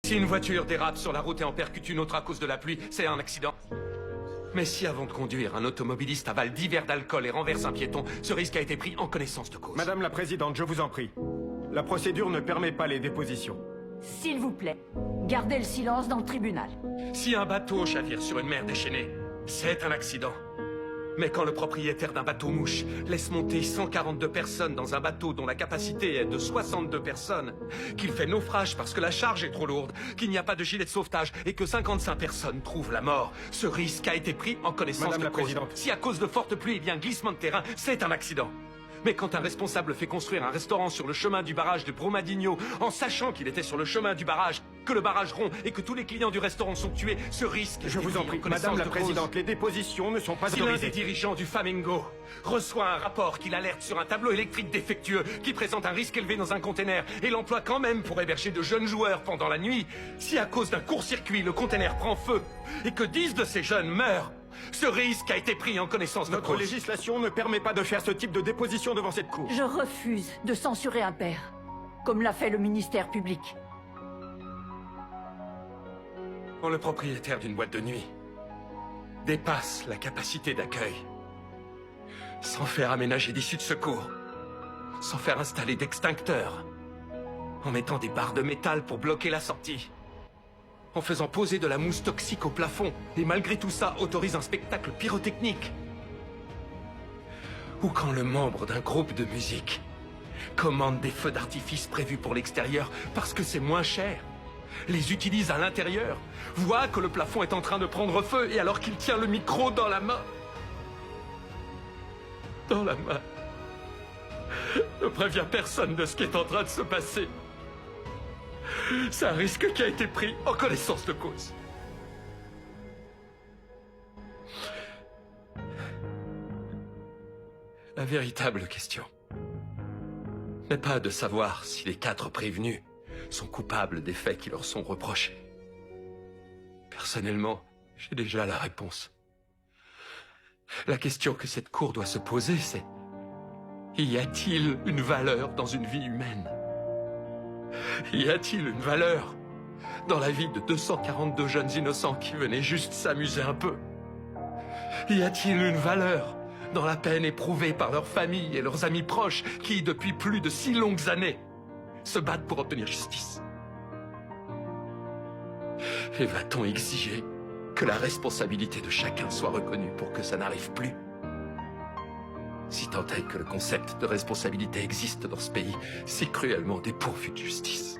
Si une voiture dérape sur la route et en percute une autre à cause de la pluie, c'est un accident. Mais si avant de conduire, un automobiliste avale 10 verres d'alcool et renverse un piéton, ce risque a été pris en connaissance de cause. Madame la Présidente, je vous en prie. La procédure ne permet pas les dépositions. S'il vous plaît, gardez le silence dans le tribunal. Si un bateau chavire sur une mer déchaînée, c'est un accident. Mais quand le propriétaire d'un bateau-mouche laisse monter 142 personnes dans un bateau dont la capacité est de 62 personnes, qu'il fait naufrage parce que la charge est trop lourde, qu'il n'y a pas de gilet de sauvetage et que 55 personnes trouvent la mort, ce risque a été pris en connaissance Madame de la cause. Présidente. Si à cause de fortes pluies il y a un glissement de terrain, c'est un accident. Mais quand un responsable fait construire un restaurant sur le chemin du barrage de Brumadinho, en sachant qu'il était sur le chemin du barrage, que le barrage rompt et que tous les clients du restaurant sont tués, ce risque... Je vous en prie, Madame la Présidente, les dépositions ne sont pas Si l'un des autorisées. dirigeants du Flamingo reçoit un rapport qui l'alerte sur un tableau électrique défectueux qui présente un risque élevé dans un container et l'emploie quand même pour héberger de jeunes joueurs pendant la nuit, si à cause d'un court-circuit le container prend feu et que 10 de ces jeunes meurent, ce risque a été pris en connaissance de Notre cause. législation ne permet pas de faire ce type de déposition devant cette cour. Je refuse de censurer un père, comme l'a fait le ministère public. Quand le propriétaire d'une boîte de nuit dépasse la capacité d'accueil, sans faire aménager d'issue de secours, sans faire installer d'extincteurs, en mettant des barres de métal pour bloquer la sortie, en faisant poser de la mousse toxique au plafond, et malgré tout ça autorise un spectacle pyrotechnique. Ou quand le membre d'un groupe de musique commande des feux d'artifice prévus pour l'extérieur parce que c'est moins cher, les utilise à l'intérieur, voit que le plafond est en train de prendre feu et alors qu'il tient le micro dans la main, ne prévient personne de ce qui est en train de se passer. C'est un risque qui a été pris en connaissance de cause. La véritable question n'est pas de savoir si les 4 prévenus sont coupables des faits qui leur sont reprochés. Personnellement, j'ai déjà la réponse. La question que cette cour doit se poser, c'est: y a-t-il une valeur dans une vie humaine? Y a-t-il une valeur dans la vie de 242 jeunes innocents qui venaient juste s'amuser un peu? Y a-t-il une valeur dans la peine éprouvée par leurs familles et leurs amis proches qui, depuis plus de si longues années, se battent pour obtenir justice? Et va-t-on exiger que la responsabilité de chacun soit reconnue pour que ça n'arrive plus? Si tant est que le concept de responsabilité existe dans ce pays, si cruellement dépourvu de justice.